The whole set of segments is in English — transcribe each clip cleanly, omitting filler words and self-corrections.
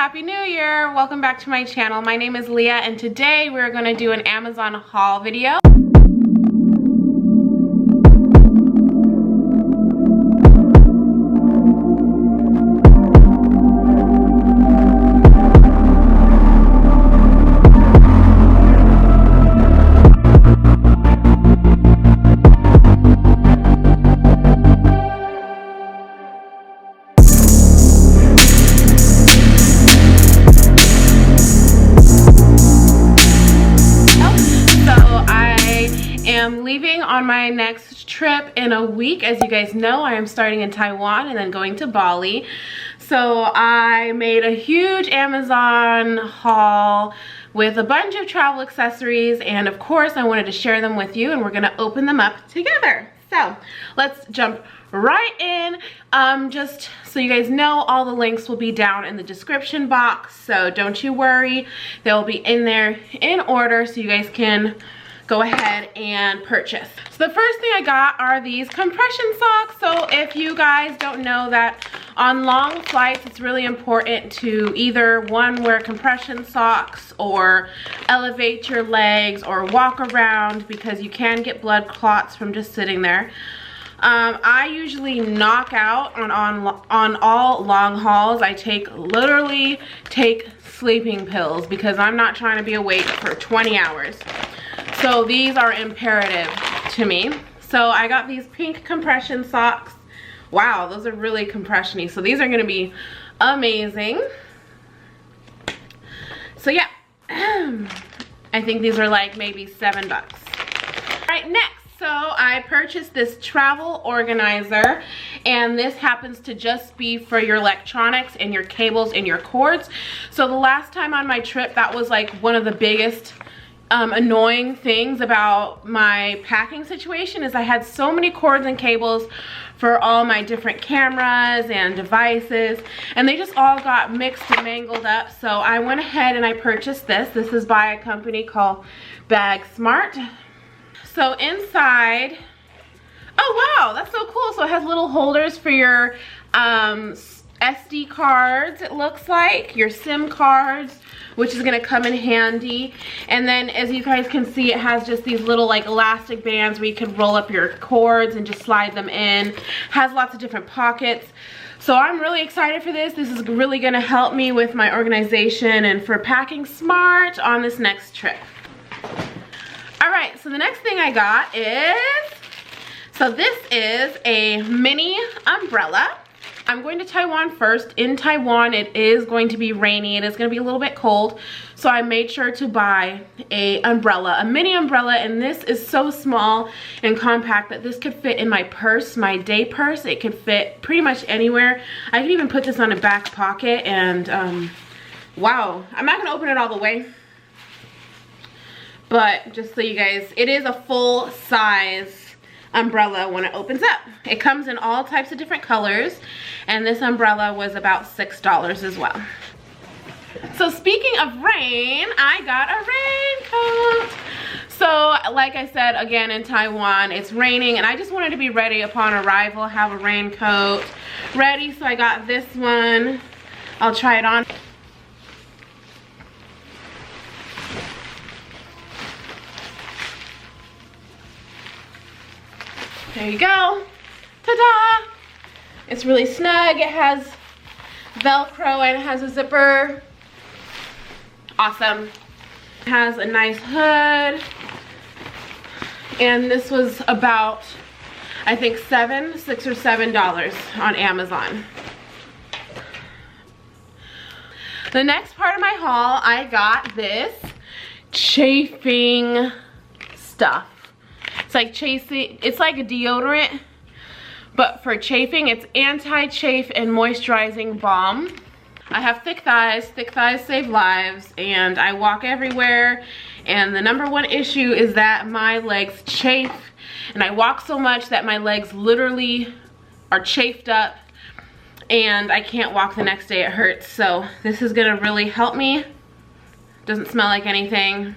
Happy New Year! Welcome back to my channel. My name is Leah and today we're going to do an Amazon haul video. I'm leaving on my next trip in a week. As you guys know, I am starting in Taiwan and then going to Bali. So I made a huge Amazon haul with a bunch of travel accessories, and of course I wanted to share them with you, and we're gonna open them up together. So let's jump right in. Just so you guys know, all the links will be down in the description box, so don't you worry, they'll be in there in order so you guys can go ahead and purchase. So the first thing I got are these compression socks. So if you guys don't know that on long flights, it's really important to either one, wear compression socks or elevate your legs or walk around because you can get blood clots from just sitting there. I usually knock out on all long hauls. I literally take sleeping pills because I'm not trying to be awake for 20 hours. So these are imperative to me. So I got these pink compression socks. Wow, those are really compression-y. So these are gonna be amazing. So yeah, I think these are like maybe $7. All right, next. So I purchased this travel organizer, and this happens to just be for your electronics and your cables and your cords. So the last time on my trip, that was like one of the biggest annoying things about my packing situation is I had so many cords and cables for all my different cameras and devices, and they just all got mixed and mangled up. So I went ahead and I purchased this. This is by a company called BagSmart. So inside, oh wow, that's so cool. So it has little holders for your SD cards, it looks like, your SIM cards, which is gonna come in handy. And then as you guys can see, it has just these little like elastic bands where you can roll up your cords and just slide them in. Has lots of different pockets. So I'm really excited for this. This is really gonna help me with my organization and for packing smart on this next trip. All right, so the next thing I got is, so this is a mini umbrella. I'm going to Taiwan first. In Taiwan, it is going to be rainy. It is going to be a little bit cold. So I made sure to buy a umbrella, a mini umbrella. And this is so small and compact that this could fit in my purse, my day purse. It could fit pretty much anywhere. I could even put this on a back pocket. And wow, I'm not going to open it all the way. But just so you guys, it is a full size umbrella when it opens up. It comes in all types of different colors, and this umbrella was about $6 as well. So speaking of rain, I got a raincoat. So like I said, again, in Taiwan, it's raining, and I just wanted to be ready upon arrival, have a raincoat ready. So I got this one. I'll try it on. There you go. Ta-da! It's really snug. It has Velcro and it has a zipper. Awesome. It has a nice hood. And this was about, I think, $6 or $7 on Amazon. The next part of my haul, I got this chafing stuff. It's like chafing, it's like a deodorant, but for chafing. It's anti-chafe and moisturizing balm. I have thick thighs save lives, and I walk everywhere, and the #1 issue is that my legs chafe, and I walk so much that my legs literally are chafed up, and I can't walk the next day. It hurts. So this is gonna really help me. Doesn't smell like anything,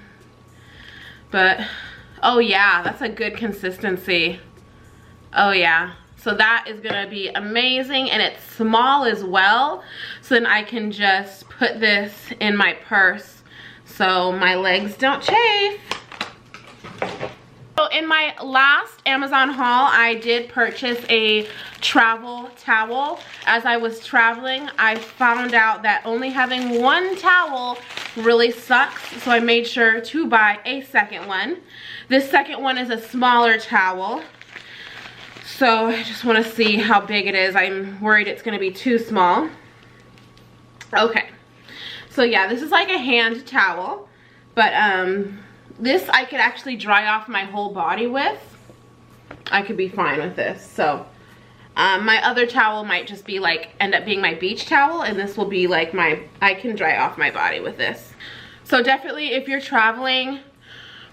but oh yeah, that's a good consistency. Oh yeah. So So that is gonna be amazing, and it's small as well. So then I can just put this in my purse so my legs don't chafe. So in my last Amazon haul, I did purchase a travel towel. As I was traveling, I found out that only having one towel really sucks, so I made sure to buy a second one. This second one is a smaller towel, so I just want to see how big it is. I'm worried it's going to be too small. Okay, so yeah, this is like a hand towel, but this I could actually dry off my whole body with. I could be fine with this. So my other towel might just be like, end up being my beach towel, and this will be like I can dry off my body with this. So definitely if you're traveling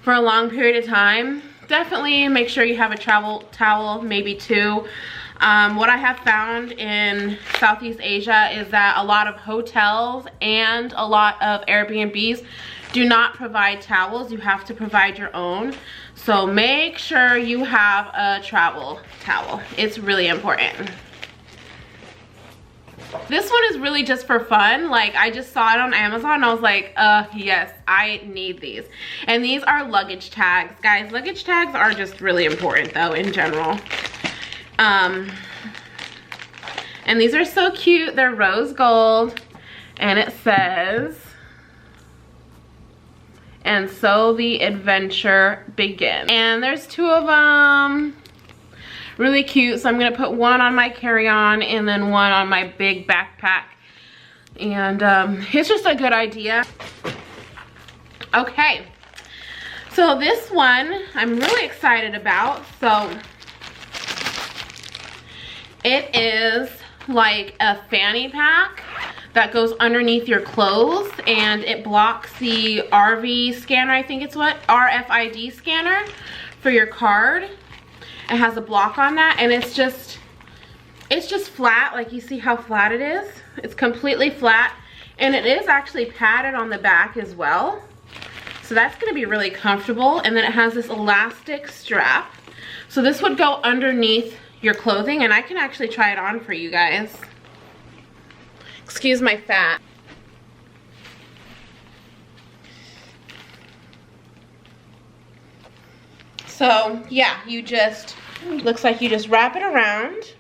for a long period of time, definitely make sure you have a travel towel, maybe two. What I have found in Southeast Asia is that a lot of hotels and a lot of Airbnbs do not provide towels. You have to provide your own. So make sure you have a travel towel. It's really important. This one is really just for fun. Like, I just saw it on Amazon and I was like, yes, I need these. And these are luggage tags. Guys, luggage tags are just really important though in general. And these are so cute. They're rose gold, and it says, "And so the adventure begins." And there's two of them. Really cute. So I'm gonna put one on my carry-on and then one on my big backpack. And it's just a good idea. Okay, so this one I'm really excited about. So it is like a fanny pack that goes underneath your clothes, and it blocks the RV scanner, I think it's what? RFID scanner for your card. It has a block on that, and it's just flat. Like, you see how flat it is? It's completely flat, and it is actually padded on the back as well. So that's gonna be really comfortable. And then it has this elastic strap. So this would go underneath your clothing, and I can actually try it on for you guys. Excuse my fat. So yeah, you just, looks like you just wrap it around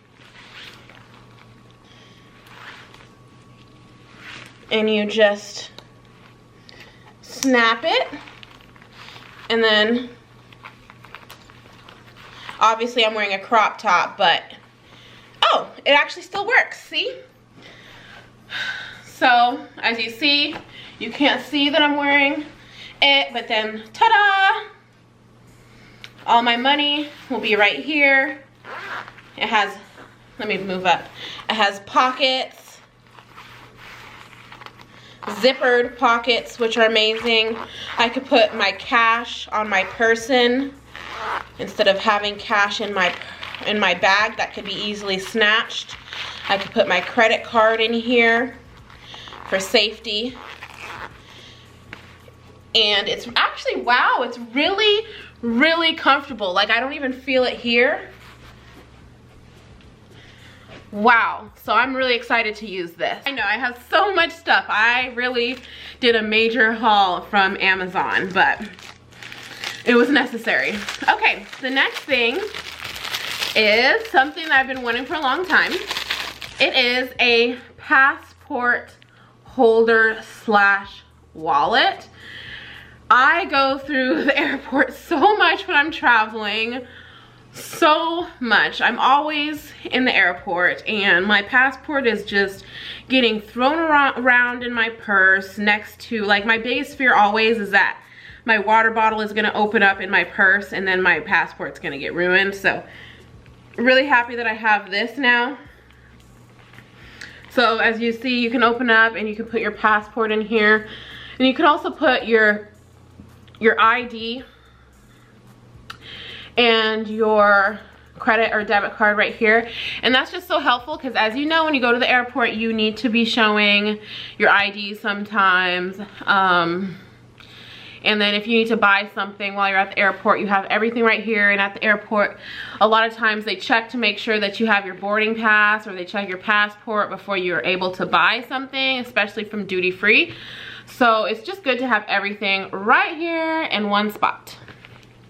and you just snap it, and then obviously I'm wearing a crop top, but oh, it actually still works, see? So as you see, you can't see that I'm wearing it, but then ta-da! All my money will be right here. It has, let me move up. It has pockets, zippered pockets, which are amazing. I could put my cash on my person instead of having cash in my bag that could be easily snatched. I could put my credit card in here for safety. And it's actually, wow, it's really, really comfortable. Like, I don't even feel it here. Wow, so I'm really excited to use this. I know I have so much stuff. I really did a major haul from Amazon, but it was necessary. Okay, the next thing is something that I've been wanting for a long time. It is a passport holder slash wallet. I go through the airport so much when I'm traveling, so much. I'm always in the airport, and my passport is just getting thrown around in my purse next to, like, my biggest fear always is that my water bottle is gonna open up in my purse and then my passport's gonna get ruined. So really happy that I have this now. So as you see, you can open up and you can put your passport in here, and you can also put your ID and your credit or debit card right here. And that's just so helpful because, as you know, when you go to the airport, you need to be showing your ID sometimes. And then if you need to buy something while you're at the airport, you have everything right here. And at the airport, a lot of times they check to make sure that you have your boarding pass, or they check your passport before you're able to buy something, especially from duty free. So it's just good to have everything right here in one spot.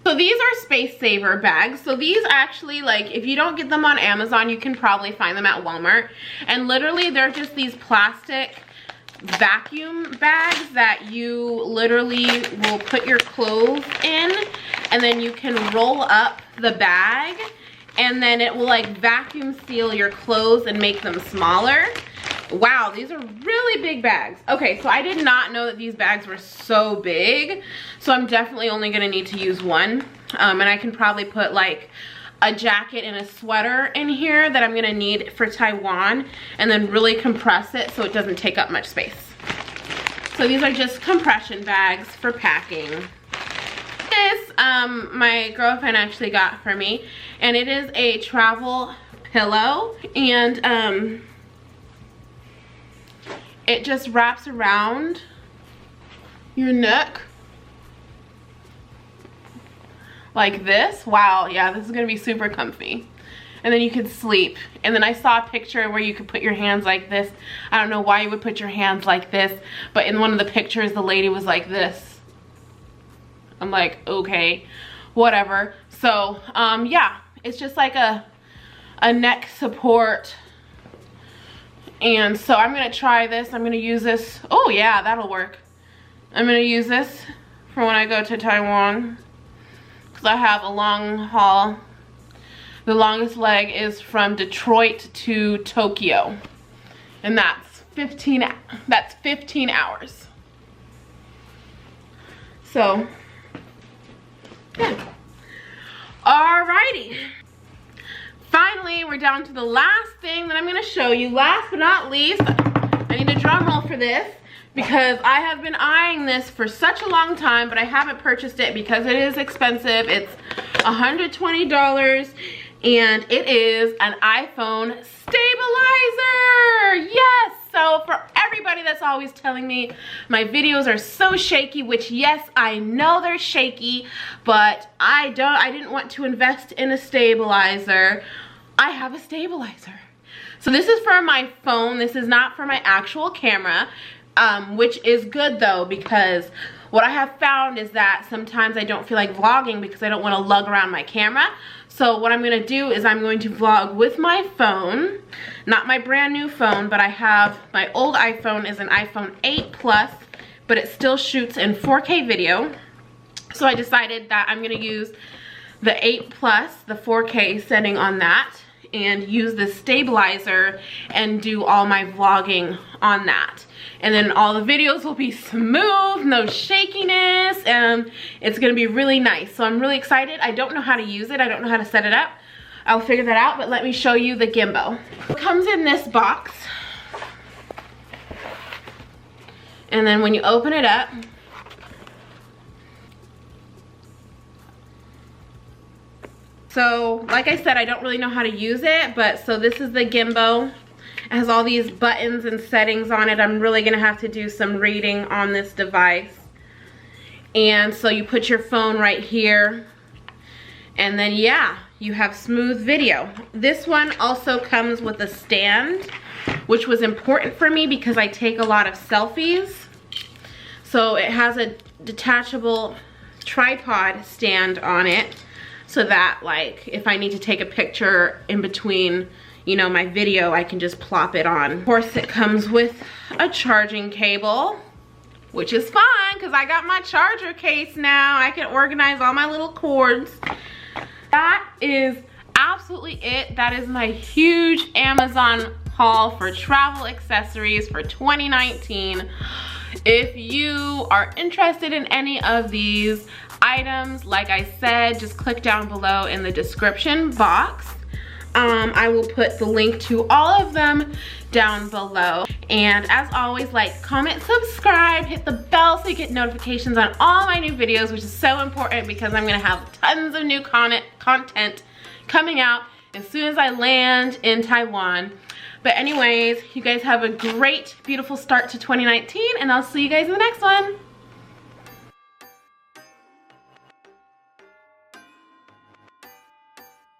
So these are space saver bags. So these actually, like, if you don't get them on Amazon, you can probably find them at Walmart. And literally they're just these plastic vacuum bags that you literally will put your clothes in, and then you can roll up the bag, and then it will like vacuum seal your clothes and make them smaller. Wow, these are really big bags. Okay, so I did not know that these bags were so big. So I'm definitely only gonna need to use one. And I can probably put like a jacket and a sweater in here that I'm gonna need for Taiwan, and then really compress it so it doesn't take up much space. So these are just compression bags for packing. This, my girlfriend actually got for me, and it is a travel pillow, and it just wraps around your neck like this. Wow, yeah, this is gonna be super comfy. And then you could sleep. And then I saw a picture where you could put your hands like this. I don't know why you would put your hands like this, but in one of the pictures, the lady was like this. I'm like, okay, whatever. So, yeah, it's just like a neck support. And so I'm gonna try this. I'm gonna use this. Oh yeah, that'll work. I'm gonna use this for when I go to Taiwan, because I have a long haul. The longest leg is from Detroit to Tokyo, and that's 15 hours. So, yeah. Alrighty. Finally, we're down to the last thing that I'm gonna show you. Last but not least, I need a drum roll for this, because I have been eyeing this for such a long time, but I haven't purchased it because it is expensive. It's $120, and it is an iPhone stabilizer. Yes! So for everybody that's always telling me my videos are so shaky, which yes, I know they're shaky, but I didn't want to invest in a stabilizer. I have a stabilizer. So this is for my phone. This is not for my actual camera, which is good though, because what I have found is that sometimes I don't feel like vlogging because I don't want to lug around my camera. So what I'm going to do is I'm going to vlog with my phone, not my brand new phone, but I have my old iPhone is an iPhone 8 Plus, but it still shoots in 4K video. So I decided that I'm going to use the 8 Plus, the 4K setting on that, and use the stabilizer and do all my vlogging on that. And then all the videos will be smooth, no shakiness, and it's gonna be really nice. So I'm really excited. I don't know how to use it. I don't know how to set it up. I'll figure that out, but let me show you the gimbal. It comes in this box. And then when you open it up, so like I said, I don't really know how to use it, but so this is the gimbal. It has all these buttons and settings on it. I'm really gonna have to do some reading on this device. And so you put your phone right here, and then yeah, you have smooth video. This one also comes with a stand, which was important for me because I take a lot of selfies. So it has a detachable tripod stand on it, so that like if I need to take a picture in between, you know, my video, I can just plop it on. Of course, it comes with a charging cable, which is fun because I got my charger case now. I can organize all my little cords. That is absolutely it. That is my huge Amazon haul for travel accessories for 2019. If you are interested in any of these items, like I said, just click down below in the description box. I will put the link to all of them down below. And as always, like, comment, subscribe, hit the bell so you get notifications on all my new videos, which is so important because I'm gonna have tons of new content coming out as soon as I land in Taiwan. But anyways, you guys have a great, beautiful start to 2019, and I'll see you guys in the next one.